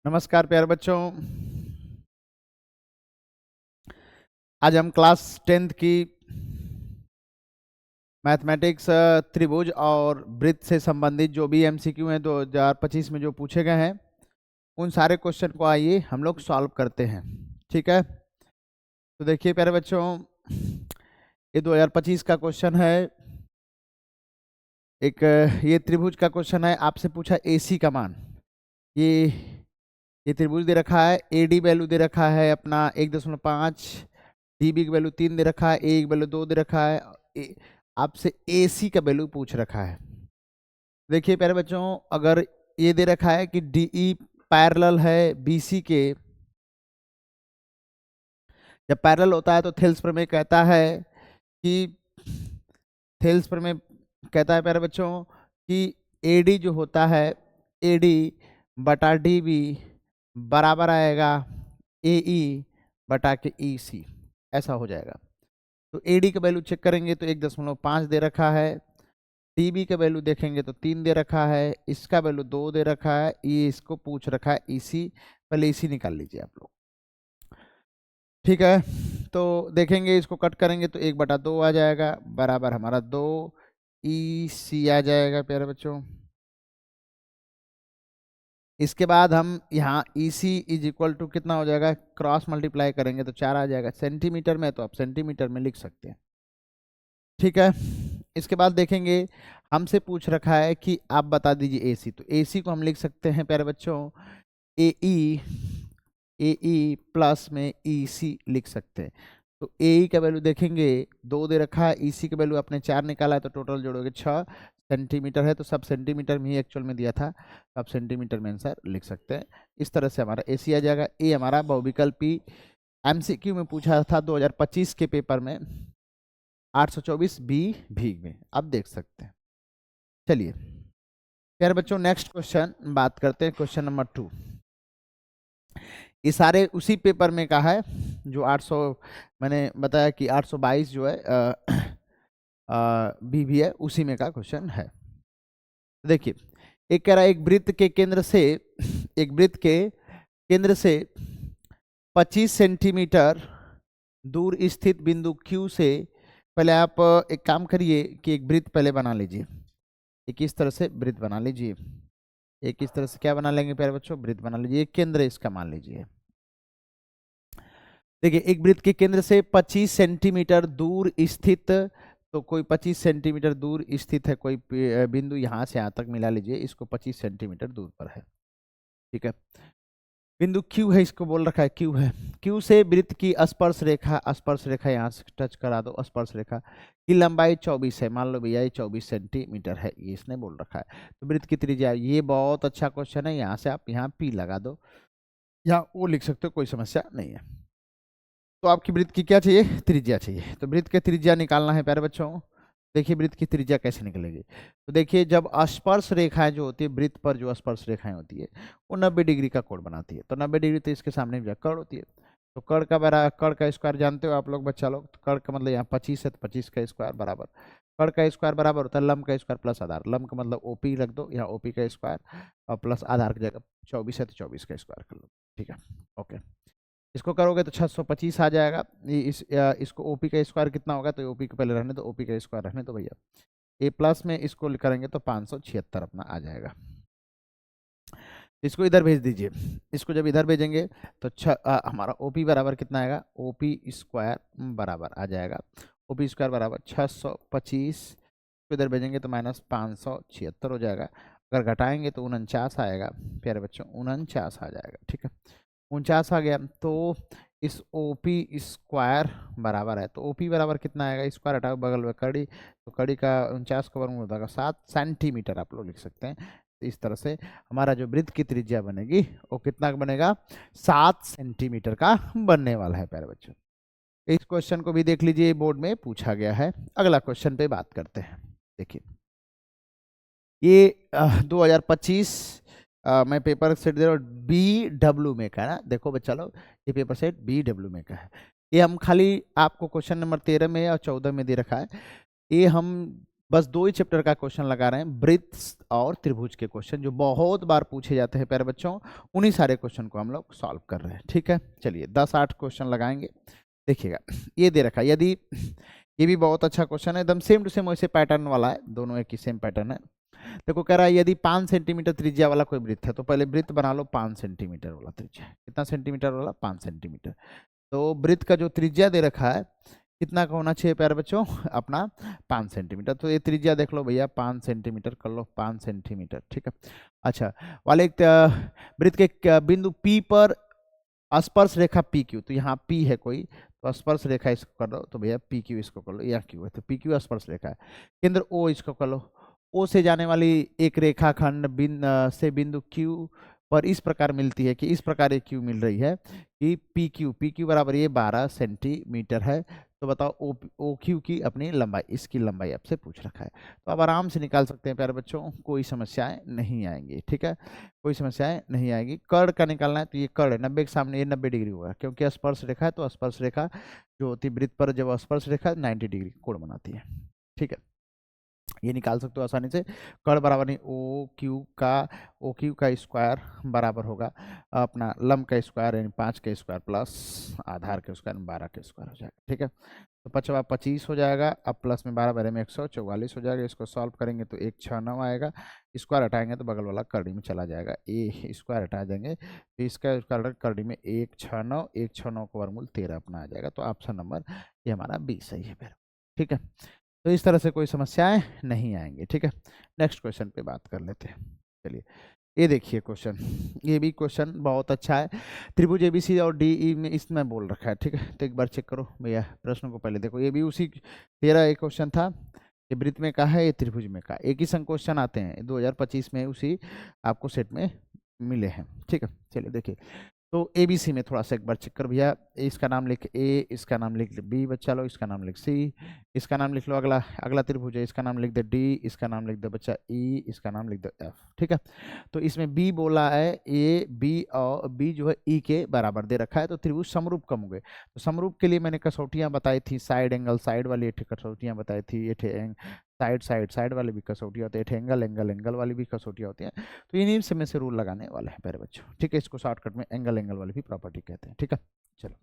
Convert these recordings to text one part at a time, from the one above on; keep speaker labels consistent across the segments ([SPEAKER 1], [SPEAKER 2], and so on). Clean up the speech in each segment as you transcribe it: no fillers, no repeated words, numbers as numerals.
[SPEAKER 1] नमस्कार प्यारे बच्चों। आज हम क्लास 10th की मैथमेटिक्स त्रिभुज और वृत्त से संबंधित जो भी एमसीक्यू हैं 2025 में जो पूछे गए हैं उन सारे क्वेश्चन को आइए हम लोग सॉल्व करते हैं। ठीक है, तो देखिए प्यारे बच्चों, ये 2025 का क्वेश्चन है। एक ये त्रिभुज का क्वेश्चन है, आपसे पूछा एसी का मान। ये त्रिभुज दे रखा है, एडी वैल्यू दे रखा है अपना 1.5, डीबी की वैल्यू 3 दे रखा है, ए की वैल्यू 2 दे रखा है, आपसे एसी का वैल्यू पूछ रखा है। देखिए प्यारे बच्चों, अगर ये दे रखा है कि डीई पैरेलल है बीसी के, जब पैरेलल होता है तो थेल्स प्रमेय कहता है कि थेल्स प्रमेय कहता है प्यारे बच्चों कि एडी जो होता है, एडी बटा डीबी बराबर आएगा एई बटा के ईसी, ऐसा हो जाएगा। तो एडी का वैल्यू चेक करेंगे तो 1.5 दे रखा है, टीबी का वैल्यू देखेंगे तो 3 दे रखा है, इसका वैल्यू 2 दे रखा है, ये इसको पूछ रखा है ईसी। पहले ईसी निकाल लीजिए आप लोग। ठीक है, तो देखेंगे इसको कट करेंगे तो 1/2 आ जाएगा, बराबर हमारा 2 ईसी आ जाएगा प्यारे बच्चों। इसके बाद हम यहाँ ईसी इज इक्वल टू कितना हो जाएगा, क्रॉस मल्टीप्लाई करेंगे तो 4 आ जाएगा। सेंटीमीटर में तो आप सेंटीमीटर में लिख सकते हैं। ठीक है, इसके बाद देखेंगे हमसे पूछ रखा है कि आप बता दीजिए एसी, तो एसी को हम लिख सकते हैं प्यारे बच्चों एई प्लस में ईसी लिख सकते हैं। तो एई का वैल्यू देखेंगे 2 दे रखा है, ईसी का वैल्यू आपने 4 निकाला है तो टोटल जोड़ोगे 6 सेंटीमीटर है, तो सब सेंटीमीटर में ही एक्चुअल में दिया था, तो आप सेंटीमीटर में आंसर लिख सकते हैं। इस तरह से हमारा एसी आ जाएगा। ए हमारा बहुविकल्पी एमसीक्यू में पूछा था 2025 के पेपर में 824 बी भीग में, आप देख सकते हैं। चलिए प्यारे बच्चों, नेक्स्ट क्वेश्चन बात करते हैं, क्वेश्चन नंबर 2। ये सारे उसी पेपर में का है जो 800 मैंने बताया कि 822 जो है बी भी है, उसी में का क्वेश्चन है। देखिए, एक कह रहा है एक वृत्त के केंद्र से 25 सेंटीमीटर दूर स्थित बिंदु Q से, पहले आप एक काम करिए कि एक वृत्त पहले बना लीजिए। एक इस तरह से वृत्त बना लीजिए, एक इस तरह से क्या बना लेंगे प्यारे बच्चों, वृत्त बना लीजिए। एक केंद्र इसका मान लीजिए। देखिए, एक वृत्त के केंद्र से 25 सेंटीमीटर दूर स्थित, तो कोई 25 सेंटीमीटर दूर स्थित है कोई बिंदु, यहां से यहां तक मिला लीजिए, इसको 25 सेंटीमीटर दूर पर है। ठीक है, बिंदु Q है, इसको बोल रखा है Q है। Q से वृत्त की स्पर्श रेखा यहाँ से टच करा दो, स्पर्श रेखा की लंबाई 24 है, मान लो भैया ये 24 सेंटीमीटर है, ये इसने बोल रखा है। तो वृत्त की त्रिज्या, ये बहुत अच्छा क्वेश्चन है, यहाँ से आप यहाँ P लगा दो, यहाँ वो लिख सकते हो, कोई समस्या नहीं है। तो आपकी वृत्त की क्या चाहिए, त्रिज्या चाहिए। तो वृत्त की त्रिज्या निकालना है प्यारे बच्चों। देखिए वृत्त की त्रिज्या कैसे निकलेगी, तो देखिए जब स्पर्श रेखाएं जो होती है, वृत्त पर जो स्पर्श रेखाएं होती है वो 90 डिग्री का कोण बनाती है। तो 90 डिग्री तो इसके सामने भी कर्ण होती है, तो कर्ण का स्क्वायर जानते हो आप लोग, बच्चा लोग। तो कर्ण का मतलब यहाँ 25 है, तो 25 का स्क्वायर बराबर, कर्ण का स्क्वायर बराबर होता है लंब का स्क्वायर प्लस आधार। लंब का मतलब ओपी रख दो, यहाँ ओपी का स्क्वायर और प्लस आधार की जगह 24 है तो 24 का स्क्वायर कर लो। ठीक है, ओके। इसको करोगे तो 625 आ जाएगा। इसको ओपी का स्क्वायर कितना होगा, तो ओपी को पहले रहने दो, ओपी का स्क्वायर रहने दो भैया। ए प्लस में इसको करेंगे तो 576 अपना आ जाएगा। इसको इधर भेज दीजिए, इसको जब इधर भेजेंगे तो हमारा ओपी बराबर कितना आएगा, ओपी स्क्वायर बराबर आ जाएगा, ओपी स्क्वायर बराबर 625, इधर भेजेंगे तो -576 हो जाएगा। अगर घटाएंगे तो 49 आएगा प्यारे बच्चों, 49 आ जाएगा। ठीक है, 49 आ गया। तो इस ओपी स्क्वायर बराबर है, तो ओपी बराबर कितना आएगा, स्क्वायर हटाओ बगल में कड़ी, तो कड़ी का 49 का वर्गमूल होगा 7 सेंटीमीटर, आप लोग लिख सकते हैं। तो इस तरह से हमारा जो वृत्त की त्रिज्या बनेगी वो कितना बनेगा, 7 सेंटीमीटर का बनने वाला है प्यारे बच्चों। इस क्वेश्चन को भी देख लीजिए, बोर्ड में पूछा गया है। अगला क्वेश्चन पे बात करते हैं। देखिए, ये 2025 मैं पेपर सेट दे रहा हूँ, BW में का है ना। देखो बच्चा लोग, ये पेपर सेट BW में का है। ये हम खाली आपको क्वेश्चन नंबर 13 में और 14 में दे रखा है। ये हम बस 2 ही चैप्टर का क्वेश्चन लगा रहे हैं, वृत्त और त्रिभुज के क्वेश्चन जो बहुत बार पूछे जाते हैं प्यारे बच्चों, उन्हीं सारे क्वेश्चन को हम लोग सॉल्व कर रहे हैं। ठीक है, चलिए 10-8 क्वेश्चन लगाएंगे। देखिएगा, ये दे रखा है, यदि ये भी बहुत अच्छा क्वेश्चन है, एकदम सेम टू सेम वैसे पैटर्न वाला है, दोनों एक ही सेम पैटर्न है। देखो कह रहा है यदि 5 सेंटीमीटर त्रिज्या वाला कोई वृत्त है, तो पहले वृत्त बना लो 5 सेंटीमीटर वाला त्रिज्या। कितना सेंटीमीटर वाला? 5 सेंटीमीटर। तो वृत्त का जो त्रिज्या दे रखा है कितना का होना चाहिए प्यारे बच्चों? अपना 5 सेंटीमीटर। तो ये त्रिज्या देख लो भैया, 5 सेंटीमीटर कर लो, 5 सेंटीमीटर। ठीक है, अच्छा वाले एक वृत्त के एक बिंदु P पर स्पर्श रेखा PQ, तो यहाँ P है कोई, तो स्पर्श रेखा इसको कर लो, तो भैया PQ इसको कर लो, या Q है तो PQ स्पर्श रेखा है। केंद्र O इसको कर लो, O से जाने वाली एक रेखाखंड से बिंदु Q पर इस प्रकार मिलती है कि इस प्रकार ये Q मिल रही है कि PQ बराबर ये 12 सेंटीमीटर है। तो बताओ OQ की अपनी लंबाई, इसकी लंबाई आपसे पूछ रखा है। तो आप आराम से निकाल सकते हैं प्यारे बच्चों, कोई समस्याएं नहीं आएंगी। ठीक है, कोई समस्याएं नहीं आएगी। कर्ण का निकालना है, तो ये कर्ण 90 के सामने ये 90 डिग्री होगा, क्योंकि स्पर्श रेखा है, तो स्पर्श रेखा जो होती है वृत्त पर, जब स्पर्श रेखा 90 डिग्री कोण बनाती है। ठीक है, ये निकाल सकते हो आसानी से। कर्ण बराबर नहीं, ओ क्यू का स्क्वायर बराबर होगा अपना लंब का स्क्वायर, यानी 5 का स्क्वायर प्लस आधार के स्क्वायर 12 के स्क्वायर हो जाएगा। ठीक है, तो 5 25 हो जाएगा, अब प्लस में 12 बारह में 144 हो जाएगा। इसको सॉल्व करेंगे तो 169 आएगा, स्क्वायर हटाएंगे तो बगल वाला कर्णी में चला जाएगा, ए स्क्वायर हटा देंगे तो इसका स्क्वायर कर्णी में 169 को वर्गमूल 13 अपना आ जाएगा। तो ऑप्शन नंबर ये हमारा बी सही है फिर। ठीक है, तो इस तरह से कोई समस्याएं नहीं आएंगी। ठीक है, नेक्स्ट क्वेश्चन पे बात कर लेते हैं। चलिए ये देखिए क्वेश्चन, ये भी क्वेश्चन बहुत अच्छा है। त्रिभुज एबीसी और डीई में इसमें बोल रखा है। ठीक है, तो एक बार चेक करो भैया, प्रश्न को पहले देखो, ये भी उसी 13 एक क्वेश्चन था, ये वृत्त में का है, ये त्रिभुज में का, एक ही संग क्वेश्चन आते हैं 2025 में, उसी आपको सेट में मिले हैं। ठीक है, चलिए देखिए, तो एबीसी में थोड़ा सा एक बार चेक कर भैया, इसका नाम लिख ए, इसका नाम लिख बी, बच्चा लो इसका नाम लिख सी, इसका नाम लिख लो, अगला अगला त्रिभुज है, इसका नाम लिख दे डी, इसका नाम लिख दे बच्चा ई, इसका नाम लिख दे एफ। ठीक है, तो इसमें बी बोला है, ए बी और बी जो है ई के बराबर दे रखा है, तो त्रिभुज समरूप कम होंगे। तो समरूप के लिए मैंने कसौटियां बताई थी, साइड एंगल साइड वाली एक कसौटियां बताई थी, ये साइड वाली भी कसौटियां होती है, एंगल वाली भी कसौटियां होती हैं। तो इन्हीं से में से रूल लगाने वाले हैं प्यारे बच्चों। ठीक है, इसको शॉर्टकट में एंगल वाली भी प्रॉपर्टी कहते हैं। ठीक है, चलो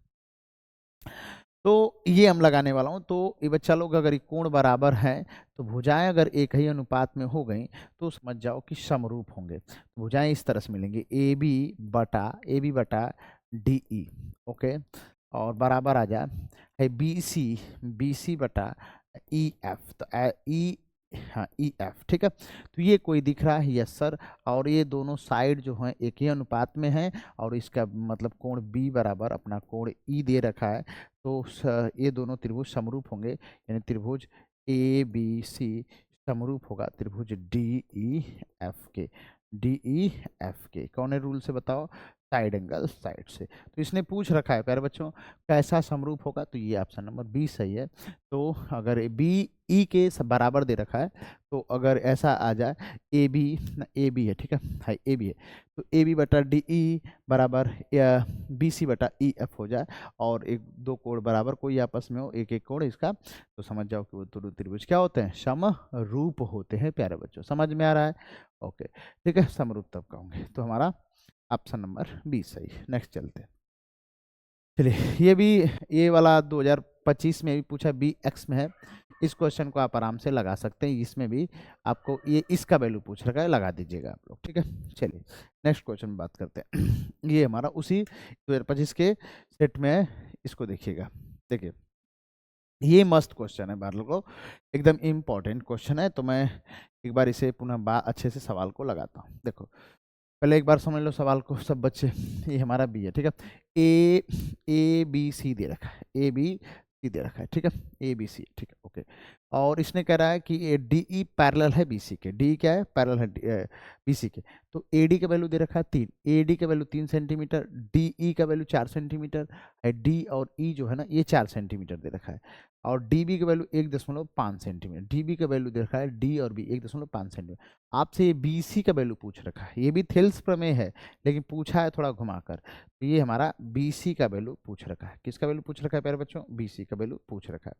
[SPEAKER 1] तो ये हम लगाने वाला हूँ। तो ये बच्चा लोग अगर ये कोण बराबर है, तो भुजाएं अगर एक ही अनुपात में हो गई तो समझ जाओ कि समरूप होंगे। भुजाएं इस तरह से मिलेंगी, ए बी बटा डी ई, ओके, और बराबर आ जाए बी सी बटा ई एफ, तो ई, हाँ ई एफ। ठीक है, तो ये कोई दिख रहा है? Yes sir. और ये दोनों साइड जो हैं एक ही अनुपात में हैं, और इसका मतलब कोण बी बराबर अपना कोण ई दे रखा है, तो ये दोनों त्रिभुज समरूप होंगे, यानी त्रिभुज ए बी सी समरूप होगा त्रिभुज डी ई एफ के। कौन है रूल से बताओ? साइड एंगल साइड से। तो इसने पूछ रखा है प्यारे बच्चों कैसा समरूप होगा, तो ये ऑप्शन नंबर बी सही है। तो अगर बी ई के बराबर दे रखा है, तो अगर ऐसा आ जाए ए बी है, ठीक है, हाँ ए बी है, तो ए बी बटा डी ई बराबर बी सी बटा ई एफ हो जाए, और एक दो कोण बराबर कोई आपस में हो, एक एक कोण इसका, तो समझ जाओ कि वो दोनों त्रिभुज क्या होते हैं? समरूप होते हैं प्यारे बच्चों। समझ में आ रहा है? ओके, ठीक है, समरूप तब कहूँगे, तो हमारा ऑप्शन नंबर बी सही। नेक्स्ट चलते हैं। चलिए ये भी, ये वाला 2025 में भी पूछा, बी एक्स में है। इस क्वेश्चन को आप आराम से लगा सकते हैं, इसमें भी आपको ये इसका वैल्यू पूछ रखा है, लगा दीजिएगा आप लोग। ठीक है, चलिए नेक्स्ट क्वेश्चन में बात करते हैं। ये हमारा उसी 2025 के सेट में है, इसको देखिएगा। देखिए ये मस्त क्वेश्चन है बार लोगों, एकदम इम्पॉर्टेंट क्वेश्चन है, तो मैं एक बार इसे पुनः अच्छे से सवाल को लगाता हूँ। देखो पहले एक बार समझ लो सवाल को सब बच्चे। ये हमारा बी है, ठीक है, ए बी सी दे रखा है, ए बी सी दे रखा है, ठीक है, ए बी सी, ठीक है, ओके। और इसने कह रहा है कि ए डी ई पैरेलल है बी सी के, डी क्या है? पैरेलल है बी सी के। तो ए डी का वैल्यू दे रखा है 3, ए डी का वैल्यू 3 सेंटीमीटर, डी ई का वैल्यू 4 सेंटीमीटर है, डी और ई जो है ना ये 4 सेंटीमीटर दे रखा है, और डी बी का वैल्यू 1.5 सेंटीमीटर, डी बी का वैल्यू दे रखा है, डी और बी 1.5 सेंटीमीटर। आपसे ये बी सी का वैल्यू पूछ रखा है, ये भी थेल्स प्रमेय है लेकिन पूछा है थोड़ा घुमाकर। तो ये हमारा बी सी का वैल्यू पूछ रखा है। किसका वैल्यू पूछ रखा है प्यारे बच्चों? बी सी का वैल्यू पूछ रखा है।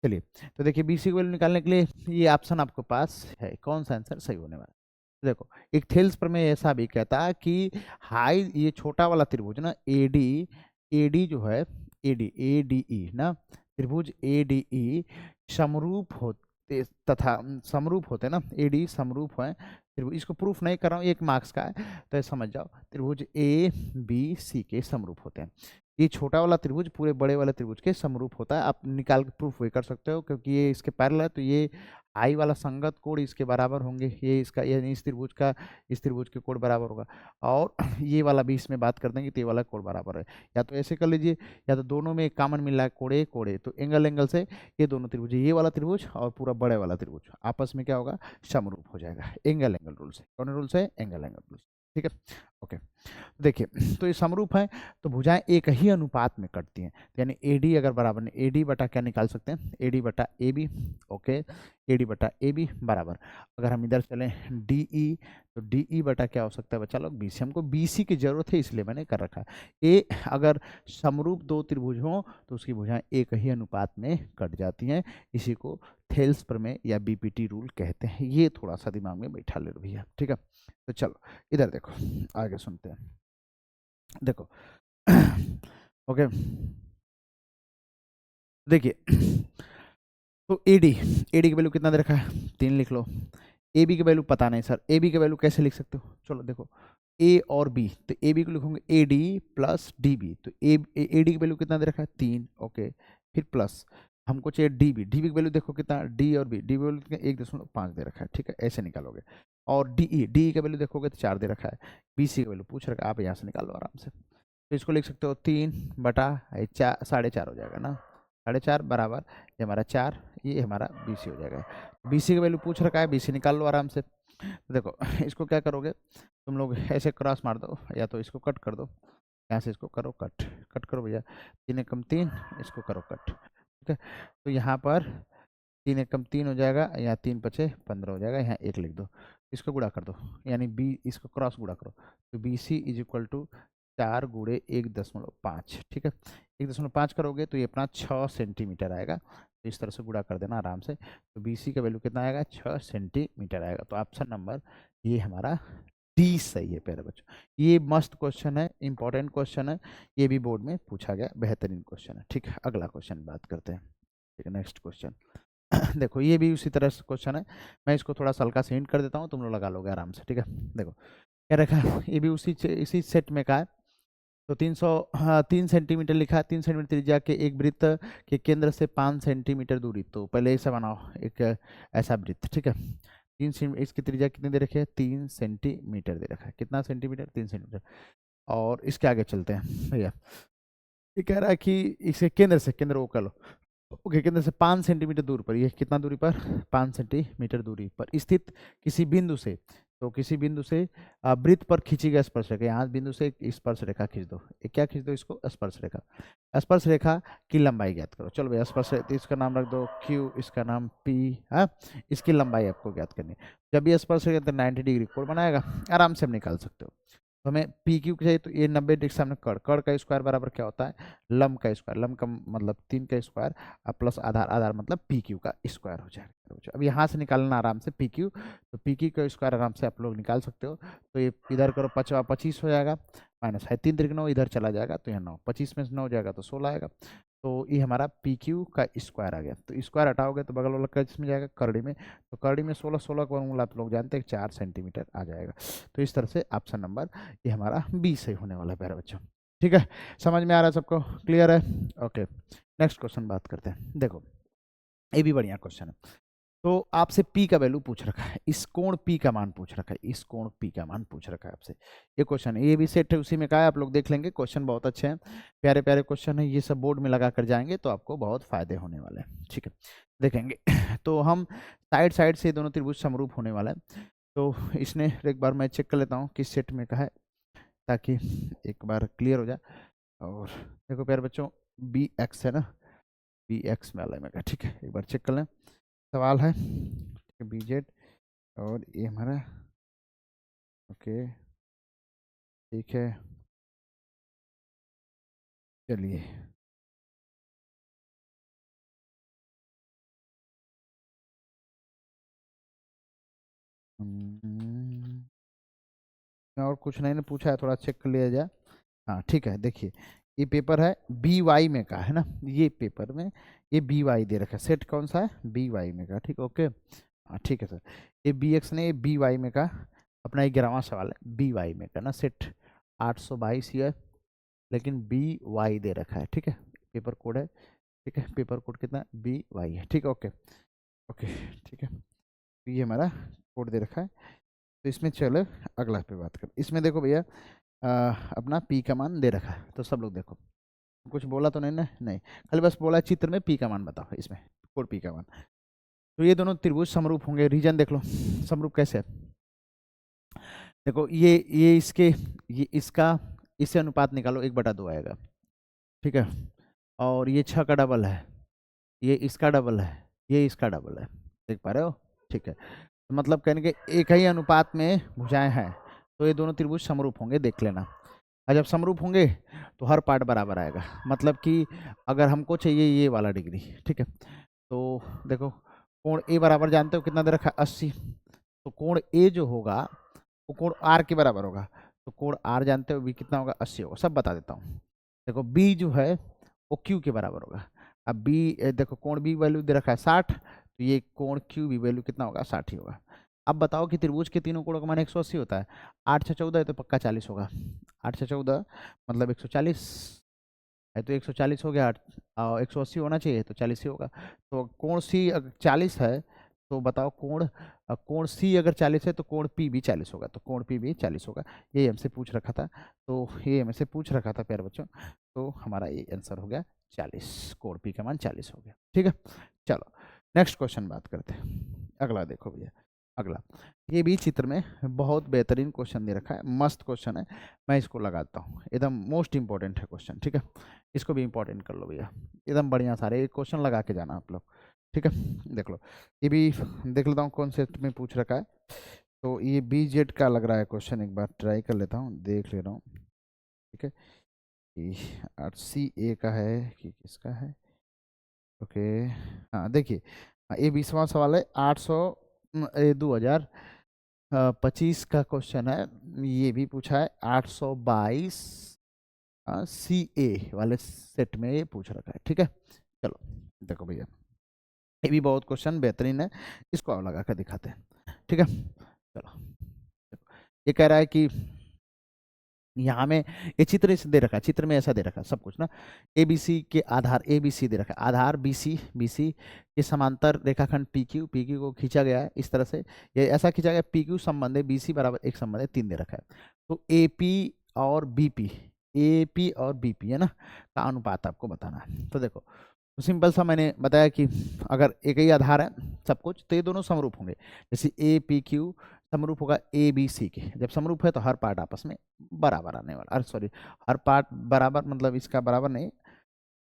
[SPEAKER 1] चलिए, तो देखिए BC की वैल्यू निकालने के लिए ये ऑप्शन आपके पास है, कौन सा आंसर सही होने वाला है। देखो, एक थेल्स प्रमेय ऐसा भी कहता है कि हाई, ये छोटा वाला त्रिभुज ना एडी, एडी जो है, एडी एडीई ना, त्रिभुज एडीई समरूप होते तथा समरूप होते ना, एडी समरूप है त्रिभुज, इसको प्रूफ नहीं कर रहा हूँ, एक मार्क्स का है तो ये समझ जाओ, त्रिभुज ए बी सी के समरूप होते हैं। ये छोटा वाला त्रिभुज पूरे बड़े वाले त्रिभुज के समरूप होता है, आप निकाल के प्रूफ वही कर सकते हो, क्योंकि ये इसके पैरेलल है, तो ये आई वाला संगत कोण इसके बराबर होंगे, ये इसका, यानी इस त्रिभुज का इस त्रिभुज के कोण बराबर होगा, और ये वाला भी इसमें बात कर देंगे तो ये वाला कोण बराबर है। या तो ऐसे कर लीजिए, या तो दोनों में एक कॉमन मिल रहा है, कोड़े कोड़े, तो एंगल एंगल से ये दोनों त्रिभुज, ये वाला त्रिभुज और पूरा बड़े वाला त्रिभुज आपस में क्या होगा, समरूप हो जाएगा, एंगल एंगल रूल से। कौन रूल से? एंगल एंगल रूल से। ठीक है, ओके। देखिए, तो ये समरूप है, तो भुजाएं एक ही अनुपात में कटती हैं, यानी एडी अगर बराबर नहीं, एडी बटा क्या निकाल सकते हैं, एडी बटा ए बी, ओके, एडी बटा ए बी बराबर, अगर हम इधर चलें डीई, तो डीई बटा क्या हो सकता है बच्चा लोग, बीसी, हमको बीसी की जरूरत है इसलिए मैंने कर रखा है। ए अगर समरूप दो त्रिभुज हों तो उसकी भुजाएं एक ही अनुपात में कट जाती हैं, इसी को थेल्स प्रमेय या बीपीटी रूल कहते हैं, ये थोड़ा सा दिमाग में बैठा ले भैया, ठीक है। तो चलो इधर देखो, आगे सुनते हैं, देखो ओके, देखिए तो एडी, एडी की वैल्यू कितना दे रखा है, 3 लिख लो। ए बी की वैल्यू पता नहीं सर, ए बी की वैल्यू कैसे लिख सकते हो, चलो देखो, ए और बी, तो ए बी को लिखोगे A D plus D B, तो ए डी की वैल्यू कितना दे रखा है, 3, ओके, फिर प्लस हमको चाहिए डी बी, डी बी की वैल्यू देखो कितना, डी और बी, डी बी वैल्यू 1.5 दे रखा है, ठीक है, ऐसे निकालोगे। और डी ई, डी ई का वैल्यू देखोगे तो 4 दे रखा है, बी सी का वैल्यू पूछ रखा है, आप यहाँ से निकाल लो आराम से, तो इसको लिख सकते हो 3/4, 4.5 हो जाएगा ना, 4.5 बराबर, ये हमारा 4, ये हमारा BC हो जाएगा। BC की वैल्यू पूछ रखा है, BC निकाल लो आराम से। तो देखो इसको क्या करोगे तुम लोग, ऐसे क्रॉस मार दो, या तो इसको कट कर दो, यहाँ से इसको करो कट, कट करो भैया, 3 एकम 3, इसको करो कट, ठीक है। तो यहाँ पर 3 एकम 3 हो जाएगा, यहाँ 3 पचे 15 हो जाएगा, यहाँ 1 लिख दो, इसको गुणा कर दो, यानी बी, इसको क्रॉस गुणा करो, तो BC इज इक्वल टू 4 × 1.5, ठीक है, 1.5 करोगे तो ये अपना 6 सेंटीमीटर आएगा, तो इस तरह से गुणा कर देना आराम से, तो BC का वैल्यू कितना आएगा, 6 सेंटीमीटर आएगा, तो ऑप्शन नंबर ये हमारा डी सही है प्यारे बच्चों। ये मस्त क्वेश्चन है, इंपॉर्टेंट क्वेश्चन है, ये भी बोर्ड में पूछा गया बेहतरीन क्वेश्चन है, ठीक है। अगला क्वेश्चन बात करते हैं, ठीक है, नेक्स्ट क्वेश्चन देखो ये भी उसी तरह से क्वेश्चन है, मैं इसको थोड़ा सा हल्का से हिंट कर देता हूँ, तुम लोग लगा लोगे आराम से, ठीक है। देखो क्या रखा है, ये भी इसी सेट में का है, तो 3 सेंटीमीटर लिखा है, 3 सेंटीमीटर त्रिज्या के एक वृत्त के केंद्र से 5 सेंटीमीटर दूरी, तो पहले ऐसा बनाओ एक ऐसा वृत्त, ठीक है, इसकी त्रिज्या कितनी दे रखी है, 3 सेंटीमीटर दे रखा है, कितना सेंटीमीटर, 3 सेंटीमीटर। और इसके आगे चलते हैं भैया, ये कह रहा है कि इसे केंद्र से, केंद्र वो कर लो, ओके, केंद्र से 5 सेंटीमीटर दूर पर, ये कितना दूरी पर, 5 सेंटीमीटर दूरी पर स्थित किसी बिंदु से, तो किसी बिंदु से वृत्त पर खींची गई स्पर्श रेखा, यहाँ बिंदु से एक स्पर्श रेखा खींच दो, एक क्या खींच दो, इसको स्पर्श रेखा, स्पर्श रेखा की लंबाई ज्ञात करो, चलो भैया स्पर्श, तो इसका नाम रख दो Q, इसका नाम P, हाँ, इसकी लंबाई आपको ज्ञात करनी है। जब ये स्पर्श रेखा 90 डिग्री कोण बनाएगा, आराम से हम निकाल सकते हो, तो हमें पी क्यू चाहिए, तो ये 90 डिग्री सामने कड़, कड़ का स्क्वायर बराबर क्या होता है, लंब का स्क्वायर, लंब का मतलब 3 का स्क्वायर, प्लस आधार, आधार मतलब पी क्यू का स्क्वायर हो जाएगा। अब यहाँ से निकालना आराम से पी क्यू, तो पी क्यू का स्क्वायर आराम से आप लोग निकाल सकते हो, तो ये इधर करो 25 हो जाएगा, माइनस है 3 × 9 इधर चला जाएगा, तो यहाँ 9, 25 में से 9 हो जाएगा तो 16 आएगा, तो ये हमारा पी क्यू का स्क्वायर आ गया, तो स्क्वायर हटाओगे तो बगल वाला किस में जाएगा, करड़ी में, तो करड़ी में 16, 16 को वर्गमूल आप लोग जानते हैं 4 सेंटीमीटर आ जाएगा, तो इस तरह से ऑप्शन नंबर ये हमारा बी सही होने वाला है प्यारे बच्चों, ठीक है। समझ में आ रहा है सबको, क्लियर है, ओके। नेक्स्ट क्वेश्चन बात करते हैं, देखो ये भी बढ़िया क्वेश्चन है, तो आपसे P का वैल्यू पूछ रखा है, इस कोण P का मान पूछ रखा है, इस कोण P का मान पूछ रखा है आपसे, ये क्वेश्चन है, ये भी सेट है उसी में का है, आप लोग देख लेंगे, क्वेश्चन बहुत अच्छे हैं, प्यारे प्यारे क्वेश्चन है, ये सब बोर्ड में लगा कर जाएंगे तो आपको बहुत फायदे होने वाले हैं, ठीक है, देखेंगे तो हम साइड साइड से दोनों त्रिभुज समरूप होने वाला है, तो इसने एक बार मैं चेक कर लेता हूँ किस सेट में का है, ताकि एक बार क्लियर हो जाए। और देखो प्यारे बच्चों, बी एक्स है ना, बी एक्स में वाला में का, ठीक है, एक बार चेक कर लें, सवाल है बी जेड, और ये हमारा, ओके, ठीक है, चलिए और कुछ नहीं ने पूछा है, थोड़ा चेक कर लिया जाए। हाँ ठीक है, देखिए ये पेपर है बी वाई में का है ना, ये पेपर में ये बी वाई दे रखा है, सेट कौन सा है बी वाई में का, ठीक ओके। हाँ ठीक है सर, ये बी एक्स ने बी वाई में का अपना 11वां सवाल है, बी वाई में का ना सेट 822 ये है, लेकिन बी वाई दे रखा है, ठीक है, पेपर कोड है, ठीक है, पेपर कोड कितना बी वाई है, ठीक है ओके ओके, ठीक है, तो ये हमारा कोड दे रखा है। तो इसमें चलो अगला पे बात कर, इसमें देखो भैया अपना पी का मान दे रखा है, तो सब लोग देखो, कुछ बोला तो नहीं ना, नहीं, खाली बस बोला चित्र में पी का मान बताओ, इसमें कोड पी का मान। तो ये दोनों त्रिभुज समरूप होंगे, रीजन देख लो समरूप कैसे है, देखो ये इसके ये इसका इससे अनुपात निकालो 1/2 आएगा, ठीक है, और ये 6 का डबल है, ये इसका डबल है, ये इसका डबल है, देख पा रहे हो, ठीक है, तो मतलब कहने के एक ही अनुपात में भुजाएं हैं, तो ये दोनों त्रिभुज समरूप होंगे, देख लेना। और जब समरूप होंगे तो हर पार्ट बराबर आएगा, मतलब कि अगर हमको चाहिए ये वाला डिग्री, ठीक है, तो देखो कोण ए बराबर जानते हो कितना दे रखा है 80, तो कोण ए जो होगा वो कोण आर के बराबर होगा, तो कोण आर जानते हो बी कितना होगा 80 होगा, सब बता देता हूँ। देखो बी जो है वो क्यू के बराबर होगा, अब बी देखो कोण बी वैल्यू दे रखा है 60, तो ये कोण क्यू बी वैल्यू कितना होगा 60 ही होगा। अब बताओ कि त्रिभुज के तीनों कोणों का मान 180 होता है, 8 6 14 है तो पक्का 40 होगा, 8 6 14 मतलब 140 है, तो 140 हो गया, 180 होना चाहिए तो 40 ही होगा। तो कोण सी अगर 40 है तो बताओ कोण सी अगर 40 है तो कोण पी भी 40 होगा, तो कोण पी भी 40 होगा, ये हमसे पूछ रखा था, तो ये हमसे पूछ रखा था प्यारे बच्चों, तो हमारा ये आंसर हो गया 40, कोण पी का मान 40 हो गया, ठीक है। चलो नेक्स्ट क्वेश्चन बात करते हैं, अगला देखो भैया, अगला ये भी चित्र में बहुत बेहतरीन क्वेश्चन दे रखा है, मस्त क्वेश्चन है, मैं इसको लगाता हूँ, एकदम मोस्ट इंपॉर्टेंट है क्वेश्चन, ठीक है, इसको भी इंपॉर्टेंट कर लो भैया, एकदम बढ़िया सारे एक क्वेश्चन लगा के जाना आप लोग, ठीक है। देख लो ये भी देख लेता हूँ कौन से में पूछ रखा है, तो ये बी जेड का लग रहा है क्वेश्चन, एक बार ट्राई कर लेता हूँ, देख ले रहा हूँ, ठीक है, कि सी ए का है कि किसका है, ओके। हाँ देखिए, ये 20वां सवाल है, 2025 का क्वेश्चन है, ये भी पूछा है 822 सी ए वाले सेट में ये पूछ रखा है, ठीक है। चलो देखो भैया ये भी बहुत क्वेश्चन बेहतरीन है, इसको आप लगा कर दिखाते हैं, ठीक है। चलो ये कह रहा है कि यहाँ में ये चित्र इस दे रखा है, चित्र में ऐसा दे रखा है सब कुछ ना, ए बी सी के आधार ए बी सी दे रखा है, आधार बी सी के समांतर रेखाखंड पी क्यू को खींचा गया है इस तरह से, ये ऐसा खींचा गया पी क्यू संबंध है बी सी बराबर एक संबंध है 3 दे रखा है, तो ए पी और बी पी है ना का अनुपात आपको बताना है। तो देखो तो सिंपल सा मैंने बताया कि अगर एक ही आधार है सब कुछ तो ये दोनों समरूप होंगे, जैसे ए पी क्यू समरूप होगा ए बी सी के, जब समरूप है तो हर पार्ट आपस में बराबर आने वाला, अरे सॉरी हर पार्ट बराबर मतलब इसका बराबर नहीं,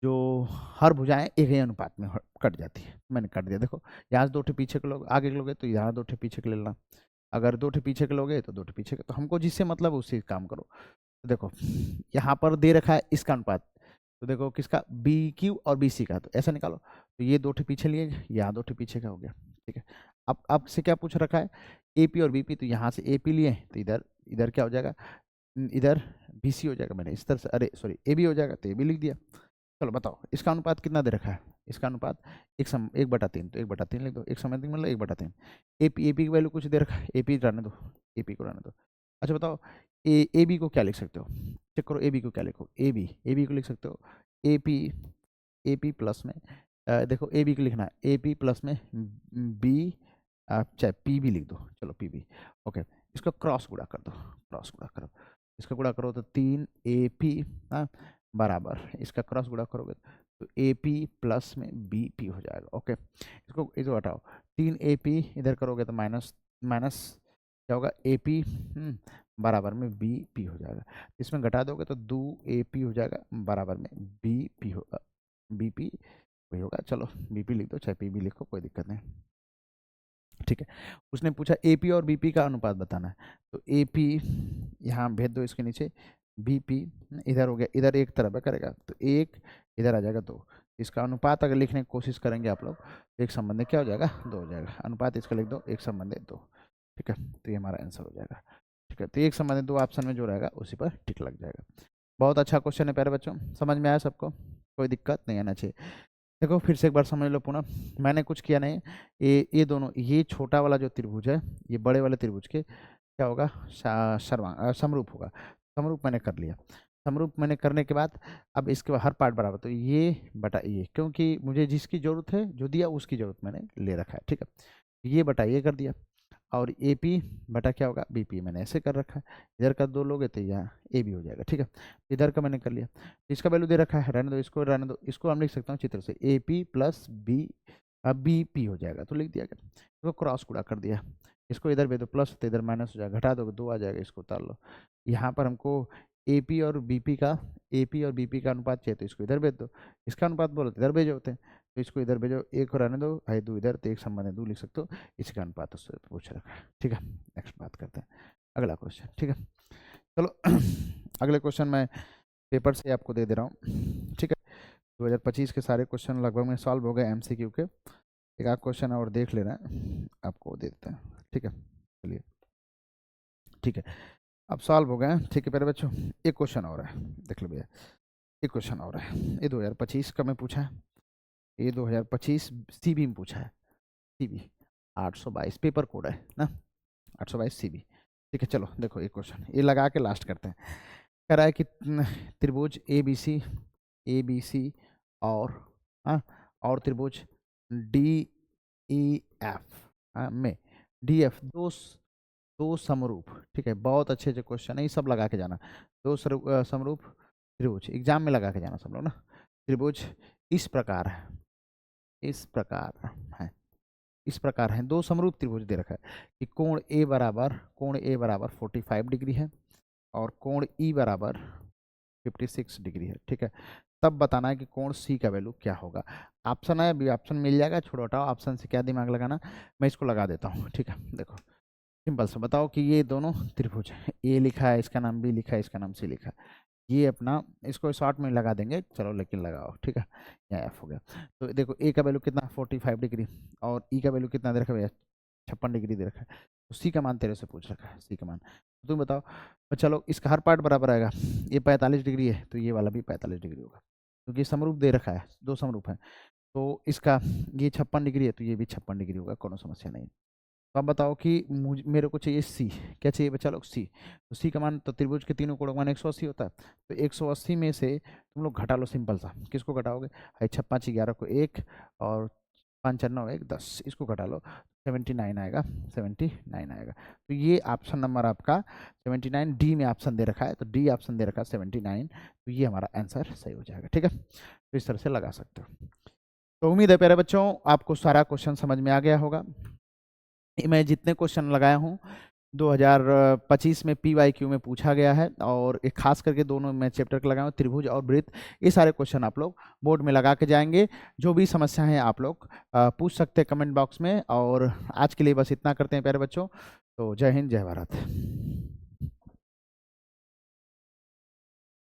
[SPEAKER 1] जो हर भुजाएं एक ही अनुपात में कट जाती है, मैंने कट दिया, देखो यहाँ से 2 ठे पीछे के लोग आगे के लोगे तो यहाँ 2 ठे पीछे के ले लेना, अगर 2 ठे पीछे के लोगे तो 2 ठे पीछे के, तो हमको जिससे मतलब उसी काम करो। तो देखो यहाँ पर दे रखा है इसका अनुपात, तो देखो किसका बी क्यू और बी सी का, तो ऐसा निकालो, तो ये 2 ठे पीछे लिए, यहाँ 2 ठे पीछे का हो गया, ठीक है। अब आपसे क्या पूछ रखा है ए पी और बी पी, तो यहाँ से ए पी लिए तो इधर इधर क्या हो जाएगा, इधर बी सी हो जाएगा, मैंने इस तरह से अरे सॉरी ए बी हो जाएगा तो ए बी लिख दिया। चलो बताओ इसका अनुपात कितना दे रखा है, इसका अनुपात 1/3, तो 1/3 लिख दो, एक समय मतलब 1/3, ए पी की वैल्यू कुछ दे रखा है, ए पी रहने दो, ए पी को रहने दो। अच्छा बताओ ए बी को क्या लिख सकते हो, चेक करो ए बी को क्या लिखो, ए बी को लिख सकते हो ए पी प्लस में देखो ए बी को लिखना है ए पी प्लस में बी, चाहे पी भी लिख दो, चलो पी भी ओके, इसको क्रॉस गुणा कर दो, क्रॉस गुणा करो, इसका गुणा करो तो 3 ए पी बराबर, इसका क्रॉस गुणा करोगे तो ए पी प्लस में बी पी हो जाएगा, ओके। इसको हटाओ 3 ए पी इधर करोगे तो माइनस माइनस क्या होगा ए पी बराबर में बी पी हो जाएगा, इसमें घटा दोगे तो 2 ए पी हो जाएगा बराबर में बी पी होगा, बी पी वही होगा, चलो बी पी लिख दो चाहे पी भी लिखो कोई दिक्कत नहीं, ठीक है। उसने पूछा एपी और बीपी का अनुपात बताना है, तो एपी यहाँ भेज दो इसके नीचे, बीपी इधर हो गया, इधर एक तरफ करेगा तो एक, इधर आ जाएगा 2, इसका अनुपात अगर लिखने की कोशिश करेंगे आप लोग, एक संबंध क्या हो जाएगा 2 हो जाएगा, अनुपात इसका लिख दो एक संबंध 2, ठीक है, तो ये हमारा आंसर हो जाएगा। ठीक है, तो एक संबंधित दो ऑप्शन में जो रहेगा उसी पर टिक लग जाएगा। बहुत अच्छा क्वेश्चन है प्यारे बच्चों, समझ में आया सबको, कोई दिक्कत नहीं आना चाहिए। देखो फिर से एक बार समझ लो पुनः, मैंने कुछ किया नहीं, ये दोनों, ये छोटा वाला जो त्रिभुज है ये बड़े वाले त्रिभुज के क्या होगा, समरूप होगा। समरूप मैंने कर लिया। समरूप मैंने करने के बाद अब इसके हर पार्ट बराबर, तो ये बटा ये, क्योंकि मुझे जिसकी जरूरत है जो दिया उसकी जरूरत मैंने ले रखा है। ठीक है, ये बटा ये कर दिया, और ए पी बटा क्या होगा बी पी मैंने ऐसे कर रखा है। इधर का दो लोगे तो यहाँ ए बी हो जाएगा। ठीक है, इधर का मैंने कर लिया, इसका वैल्यू दे रखा है, रहने दो इसको, रहने दो इसको, हम लिख सकता हूँ चित्र से A P plus B, B P हो जाएगा, तो लिख दिया गया। इसको क्रॉस गुणा कर दिया, इसको इधर भेज दो प्लस, तो इधर माइनस हो जाएगा, घटा दो दो आ जाएगा, इसको उतार लो। यहाँ पर हमको ए पी और बी पी का अनुपात चाहिए, तो इसको इधर भेज दो, इसका अनुपात बोलो तो इधर भेजो होते हैं, तो इसको इधर भेजो, एक रहने दो, आई दो इधर, तो एक संबंध दो लिख सकते हो, इसका अनुपात उससे पूछ रखा है। ठीक है, नेक्स्ट बात करते हैं, अगला क्वेश्चन। ठीक है, चलो अगले क्वेश्चन मैं पेपर से आपको दे रहा हूँ। ठीक है, 2025 के सारे क्वेश्चन लगभग में सॉल्व हो गए एमसीक्यू के, एक आध क्वेश्चन और देख लेना है, आपको दे देते हैं। ठीक है, चलिए, ठीक है, अब सॉल्व हो गए। ठीक है प्यारे बच्चों, एक क्वेश्चन और है, देख लो भैया, एक क्वेश्चन और है, ये 2025 का मैं पूछा है, ये 2025 सीबी में पूछा है, सीबी 822 पेपर कोड है ना, 822 सीबी। ठीक है, चलो देखो एक क्वेश्चन ये लगा के लास्ट करते हैं। कह रहा है कि त्रिभुज ए बी सी और त्रिभुज डी ई एफ में डी एफ दो समरूप, ठीक है, बहुत अच्छे जो क्वेश्चन है ये सब लगा के जाना, दो समरूप त्रिभुज एग्जाम में लगा के जाना सब लोग ना। त्रिभुज इस प्रकार है, इस प्रकार है, दो समरूप त्रिभुज दे रखा है कि कोण ए बराबर 45 डिग्री है और कोण ई बराबर 56 डिग्री है। ठीक है, तब बताना है कि कोण सी का वैल्यू क्या होगा। ऑप्शन है, अभी ऑप्शन मिल जाएगा, छोड़ो हटाओ, ऑप्शन से क्या दिमाग लगाना, मैं इसको लगा देता हूँ। ठीक है, देखो सिंपल से बताओ कि ये दोनों त्रिभुज है, ए लिखा है, इसका नाम बी लिखा है, इसका नाम सी लिखा है, ये अपना इसको शॉर्ट में लगा देंगे, चलो लेकिन लगाओ। ठीक है, यहाँ एफ हो गया, तो देखो ए का वैल्यू कितना 45 डिग्री और ई का वैल्यू कितना दे रखा है भैया 56 डिग्री दे रखा है, तो सी का मान तेरे से पूछ रखा है, सी का मान तो तुम बताओ। तो चलो इसका हर पार्ट बराबर आएगा, ये 45 डिग्री है तो ये वाला भी 45 डिग्री होगा, क्योंकि समरूप दे रखा है, दो समरूप है, तो इसका ये 56 डिग्री है तो ये भी 56 डिग्री होगा, कोनो समस्या नहीं। तो अब बताओ कि मेरे को चाहिए सी, क्या चाहिए बच्चा लोग सी, तो सी का मान, तो त्रिभुज के तीनों कोणों का मान 180 होता है, तो 180 में से तुम लोग घटा लो, सिंपल सा, किसको घटाओगे, है 56 11 को 1 और 5 9 1 10, इसको घटा लो 79 आएगा, 79 आएगा। तो ये ऑप्शन नंबर आपका 79 डी में ऑप्शन दे रखा है, तो डी ऑप्शन दे रखा है 79, तो ये हमारा आंसर सही हो जाएगा। ठीक है, तो इस तरह से लगा सकते हो। तो उम्मीद है प्यारे बच्चों आपको सारा क्वेश्चन समझ में आ गया होगा। मैं जितने क्वेश्चन लगाया हूँ 2025 में PYQ में पूछा गया है, और एक खास करके दोनों मैं चैप्टर के लगाया हूँ, त्रिभुज और वृत्त, ये सारे क्वेश्चन आप लोग बोर्ड में लगा के जाएंगे। जो भी समस्या है आप लोग पूछ सकते हैं कमेंट बॉक्स में, और आज के लिए बस इतना करते हैं प्यारे बच्चों, तो जय हिंद जय भारत।